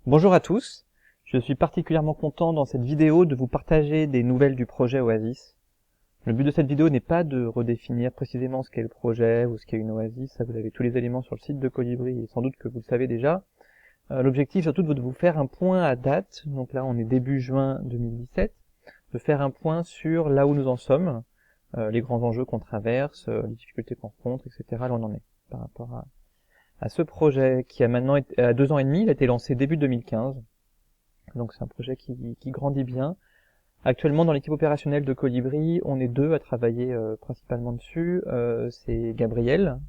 Bonjour à tous, je suis particulièrement content dans cette vidéo de vous partager des nouvelles du projet Oasis. Le but de cette vidéo n'est pas de redéfinir précisément ce qu'est le projet ou ce qu'est une Oasis, ça vous avez tous les éléments sur le site de Colibri et sans doute que vous le savez déjà. L'objectif surtout de vous faire un point à date, donc là on est début juin 2017, de faire un point sur là où nous en sommes, les grands enjeux qu'on traverse, les difficultés qu'on rencontre, etc. Là on en est par rapport à ce projet qui a maintenant 2 ans et demi, il a été lancé début 2015. Donc c'est un projet qui grandit bien. Actuellement dans l'équipe opérationnelle de Colibri, on est 2 à travailler principalement dessus. C'est Gabriel,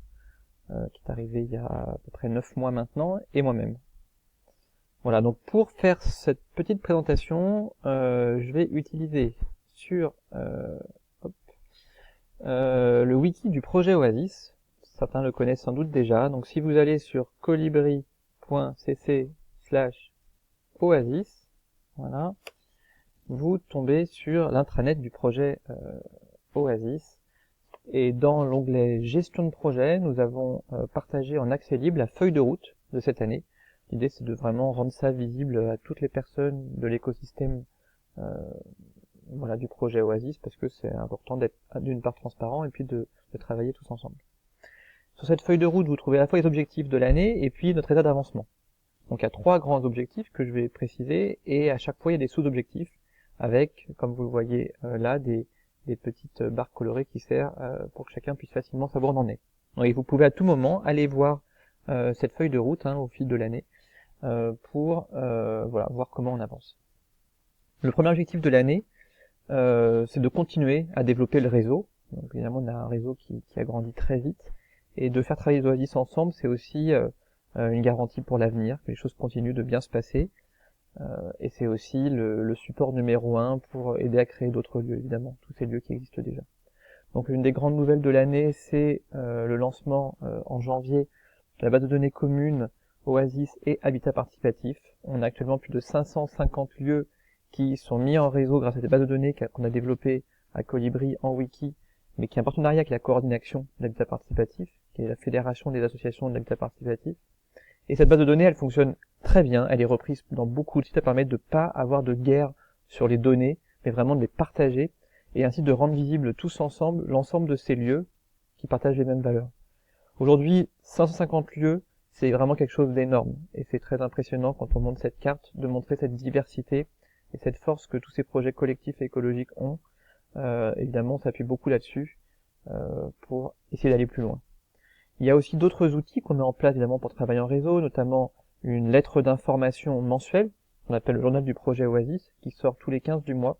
qui est arrivé il y a à peu près 9 mois maintenant, et moi-même. Voilà, donc pour faire cette petite présentation, je vais utiliser sur le wiki du projet Oasis. Certains le connaissent sans doute déjà. Donc si vous allez sur colibri.cc/oasis, voilà, vous tombez sur l'intranet du projet Oasis. Et dans l'onglet gestion de projet, nous avons partagé en accès libre la feuille de route de cette année. L'idée c'est de vraiment rendre ça visible à toutes les personnes de l'écosystème voilà, du projet Oasis, parce que c'est important d'être d'une part transparent et puis de travailler tous ensemble. Sur cette feuille de route, vous trouvez à la fois les objectifs de l'année et puis notre état d'avancement. Donc il y a 3 grands objectifs que je vais préciser, et à chaque fois il y a des sous-objectifs avec, comme vous le voyez là, des petites barres colorées qui servent pour que chacun puisse facilement savoir où on en est. Donc, vous pouvez à tout moment aller voir cette feuille de route au fil de l'année pour voilà, voir comment on avance. Le premier objectif de l'année, c'est de continuer à développer le réseau. Donc évidemment on a un réseau qui a grandi très vite, et de faire travailler les Oasis ensemble, c'est aussi une garantie pour l'avenir, que les choses continuent de bien se passer. Et c'est aussi le support numéro 1 pour aider à créer d'autres lieux, évidemment, tous ces lieux qui existent déjà. Donc une des grandes nouvelles de l'année, c'est le lancement en janvier de la base de données commune Oasis et Habitat Participatif. On a actuellement plus de 550 lieux qui sont mis en réseau grâce à des bases de données qu'on a développées à Colibri en wiki, mais qui est un partenariat avec la coordination d'Habitat Participatif, qui est la fédération des associations d'Habitat Participatif. Et cette base de données, elle fonctionne très bien, elle est reprise dans beaucoup de sites, elle permet de ne pas avoir de guerre sur les données, mais vraiment de les partager, et ainsi de rendre visible tous ensemble l'ensemble de ces lieux qui partagent les mêmes valeurs. Aujourd'hui, 550 lieux, c'est vraiment quelque chose d'énorme, et c'est très impressionnant quand on monte cette carte, de montrer cette diversité et cette force que tous ces projets collectifs et écologiques ont. Évidemment, on s'appuie beaucoup là-dessus pour essayer d'aller plus loin. Il y a aussi d'autres outils qu'on met en place évidemment pour travailler en réseau, notamment une lettre d'information mensuelle, qu'on appelle le journal du projet Oasis, qui sort tous les 15 du mois.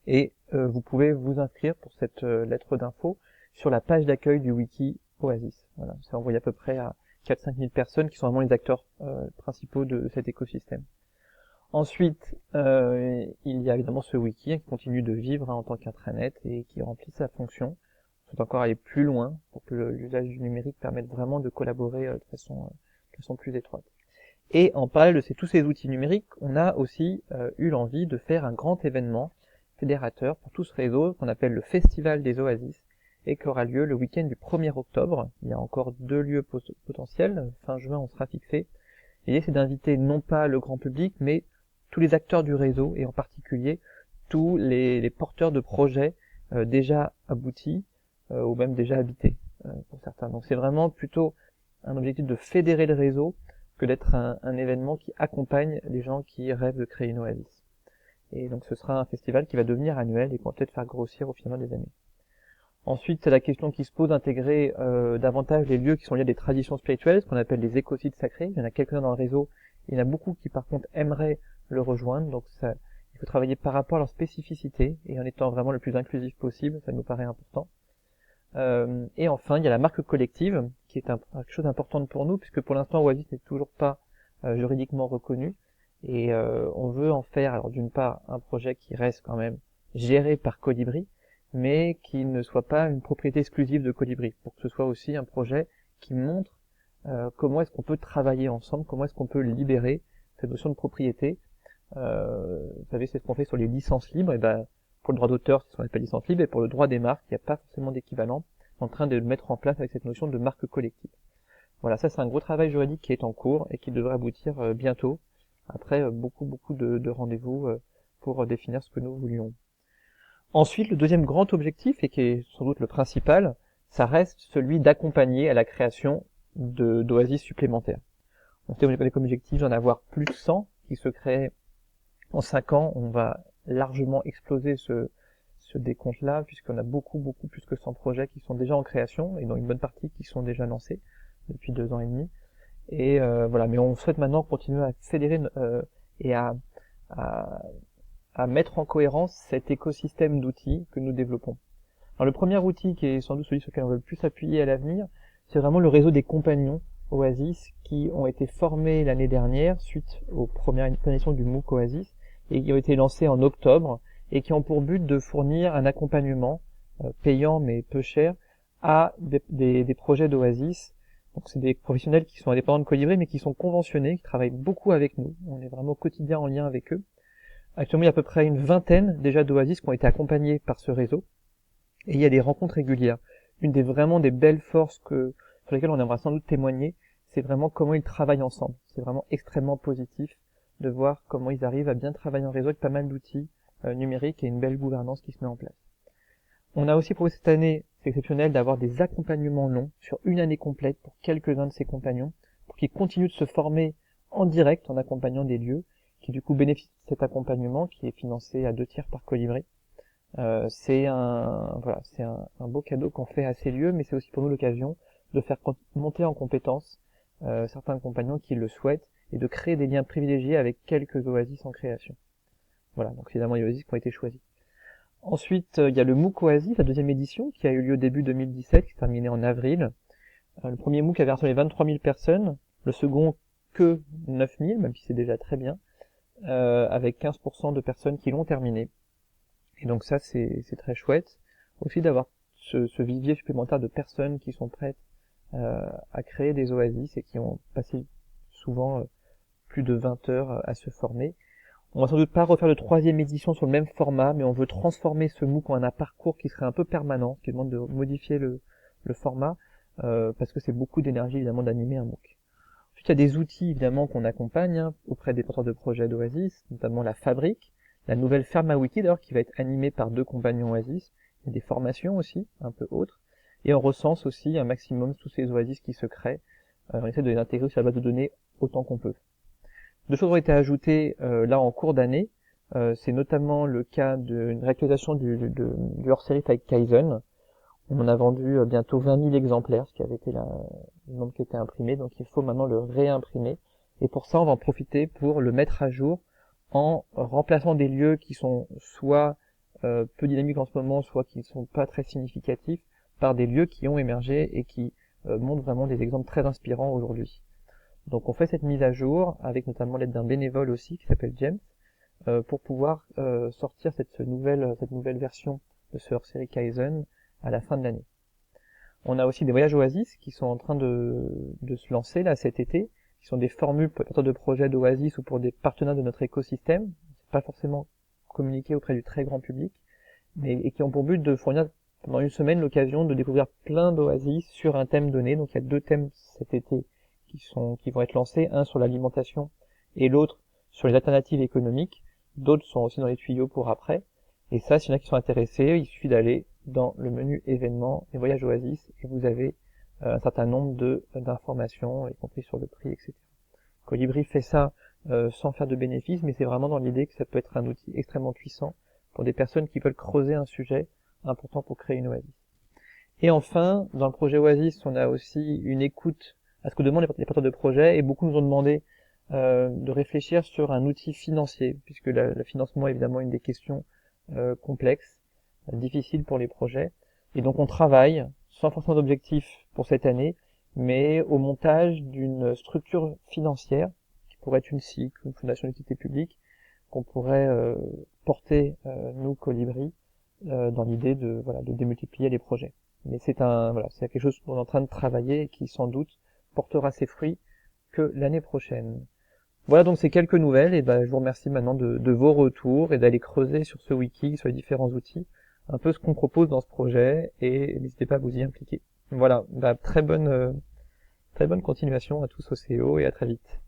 Et vous pouvez vous inscrire pour cette lettre d'info sur la page d'accueil du wiki Oasis. Voilà, c'est envoyé à peu près à 4-5 000 personnes qui sont vraiment les acteurs principaux de cet écosystème. Ensuite, il y a évidemment ce wiki qui continue de vivre en tant qu'intranet et qui remplit sa fonction. On peut encore aller plus loin pour que l'usage du numérique permette vraiment de collaborer de façon plus étroite. Et en parallèle de tous ces outils numériques, on a aussi eu l'envie de faire un grand événement fédérateur pour tout ce réseau qu'on appelle le Festival des Oasis, et qui aura lieu le week-end du 1er octobre. Il y a encore 2 lieux potentiels, fin juin on sera fixé. L'idée c'est d'inviter non pas le grand public, mais tous les acteurs du réseau, et en particulier tous les porteurs de projets déjà aboutis, ou même déjà habités pour certains. Donc c'est vraiment plutôt un objectif de fédérer le réseau que d'être un événement qui accompagne les gens qui rêvent de créer une Oasis. Et donc ce sera un festival qui va devenir annuel et qu'on va peut-être faire grossir au final des années. Ensuite, c'est la question qui se pose d'intégrer davantage les lieux qui sont liés à des traditions spirituelles, ce qu'on appelle les écosites sacrés. Il y en a quelques-uns dans le réseau, il y en a beaucoup qui par contre aimeraient le rejoindre, donc ça, il faut travailler par rapport à leur spécificité et en étant vraiment le plus inclusif possible, ça nous paraît important. Et enfin, il y a la marque collective, qui est quelque chose d'important pour nous, puisque pour l'instant Oasis n'est toujours pas juridiquement reconnu, et on veut en faire, alors d'une part, un projet qui reste quand même géré par Colibri, mais qui ne soit pas une propriété exclusive de Colibri, pour que ce soit aussi un projet qui montre comment est-ce qu'on peut travailler ensemble, comment est-ce qu'on peut libérer cette notion de propriété. Vous savez, c'est ce qu'on fait sur les licences libres, et ben pour le droit d'auteur, c'est ce qu'on appelle licence libre, et pour le droit des marques, il n'y a pas forcément d'équivalent, en train de le mettre en place avec cette notion de marque collective. Voilà, ça c'est un gros travail juridique qui est en cours et qui devrait aboutir bientôt. Après, beaucoup de rendez-vous pour définir ce que nous voulions. Ensuite, le deuxième grand objectif, et qui est sans doute le principal, ça reste celui d'accompagner à la création d'oasis supplémentaires. On s'est donné comme objectif d'en avoir plus de 100 qui se créent en 5 ans. On va largement exploser ce décompte-là, puisqu'on a beaucoup plus que 100 projets qui sont déjà en création, et dont une bonne partie qui sont déjà lancés depuis 2 ans et demi. Et voilà, mais on souhaite maintenant continuer à accélérer et à mettre en cohérence cet écosystème d'outils que nous développons. Alors le premier outil, qui est sans doute celui sur lequel on veut le plus appuyer à l'avenir, c'est vraiment le réseau des compagnons Oasis qui ont été formés l'année dernière suite aux premières éditions du MOOC Oasis et qui ont été lancés en octobre et qui ont pour but de fournir un accompagnement payant mais peu cher à des projets d'Oasis. Donc c'est des professionnels qui sont indépendants de Colibri mais qui sont conventionnés, qui travaillent beaucoup avec nous. On est vraiment au quotidien en lien avec eux. Actuellement, il y a à peu près une vingtaine déjà d'Oasis qui ont été accompagnés par ce réseau. Et il y a des rencontres régulières. Une des belles forces sur lesquelles on aimerait sans doute témoigner, c'est vraiment comment ils travaillent ensemble. C'est vraiment extrêmement positif de voir comment ils arrivent à bien travailler en réseau avec pas mal d'outils numériques et une belle gouvernance qui se met en place. On a aussi proposé cette année, c'est exceptionnel, d'avoir des accompagnements longs sur une année complète pour quelques-uns de ces compagnons, pour qu'ils continuent de se former en direct en accompagnant des lieux, qui du coup bénéficient de cet accompagnement qui est financé à 2/3 par Colibri. C'est un beau cadeau qu'on fait à ces lieux, mais c'est aussi pour nous l'occasion de faire monter en compétence certains compagnons qui le souhaitent et de créer des liens privilégiés avec quelques oasis en création. Voilà, donc évidemment les oasis qui ont été choisis. Ensuite, il y a le MOOC Oasis, la deuxième édition, qui a eu lieu début 2017, qui s'est terminée en avril. Le premier MOOC avait rassemblé 23 000 personnes, le second que 9 000, même si c'est déjà très bien, avec 15% de personnes qui l'ont terminé. Et donc ça, c'est très chouette. Aussi d'avoir ce vivier supplémentaire de personnes qui sont prêtes à créer des oasis et qui ont passé souvent plus de 20 heures à se former. On va sans doute pas refaire de troisième édition sur le même format, mais on veut transformer ce MOOC en un parcours qui serait un peu permanent, qui demande de modifier le format, parce que c'est beaucoup d'énergie évidemment d'animer un MOOC. Ensuite, il y a des outils évidemment qu'on accompagne auprès des porteurs de projets d'Oasis, notamment la Fabrique, la nouvelle Fermawiki d'ailleurs qui va être animée par 2 compagnons Oasis, il y a des formations aussi, un peu autres, et on recense aussi un maximum tous ces Oasis qui se créent, on essaie de les intégrer sur la base de données autant qu'on peut. 2 choses ont été ajoutées là en cours d'année, c'est notamment le cas d'une réactualisation du hors-série avec Kaizen. On en a vendu bientôt 20 000 exemplaires, ce qui avait été le nombre qui était imprimé, donc il faut maintenant le réimprimer, et pour ça on va en profiter pour le mettre à jour en remplaçant des lieux qui sont soit peu dynamiques en ce moment, soit qui ne sont pas très significatifs, par des lieux qui ont émergé et qui montrent vraiment des exemples très inspirants aujourd'hui. Donc on fait cette mise à jour, avec notamment l'aide d'un bénévole aussi, qui s'appelle James, pour pouvoir sortir cette nouvelle version de ce hors-série Kaizen à la fin de l'année. On a aussi des voyages Oasis qui sont en train de se lancer là cet été, qui sont des formules pour les porteurs de projets d'Oasis ou pour des partenaires de notre écosystème, pas forcément communiqués auprès du très grand public, et qui ont pour but de fournir pendant une semaine l'occasion de découvrir plein d'Oasis sur un thème donné. Donc il y a 2 thèmes cet été qui vont être lancés, un sur l'alimentation et l'autre sur les alternatives économiques. D'autres sont aussi dans les tuyaux pour après. Et ça, s'il y en a qui sont intéressés, il suffit d'aller dans le menu événements et voyages Oasis et vous avez un certain nombre d'informations, y compris sur le prix, etc. Colibri fait ça sans faire de bénéfices, mais c'est vraiment dans l'idée que ça peut être un outil extrêmement puissant pour des personnes qui veulent creuser un sujet important pour créer une Oasis. Et enfin, dans le projet Oasis, on a aussi une écoute à ce que demandent les porteurs de projets, et beaucoup nous ont demandé de réfléchir sur un outil financier, puisque le financement est évidemment une des questions complexes, difficiles pour les projets. Et donc on travaille, sans forcément d'objectif pour cette année, mais au montage d'une structure financière, qui pourrait être une SIC, une fondation d'utilité publique, qu'on pourrait porter, nous, Colibri, dans l'idée de démultiplier les projets. Mais c'est quelque chose qu'on est en train de travailler et qui sans doute portera ses fruits que l'année prochaine. Voilà donc ces quelques nouvelles, et je vous remercie maintenant de vos retours et d'aller creuser sur ce wiki, sur les différents outils, un peu ce qu'on propose dans ce projet, et n'hésitez pas à vous y impliquer. Voilà, très bonne continuation à tous au CO et à très vite.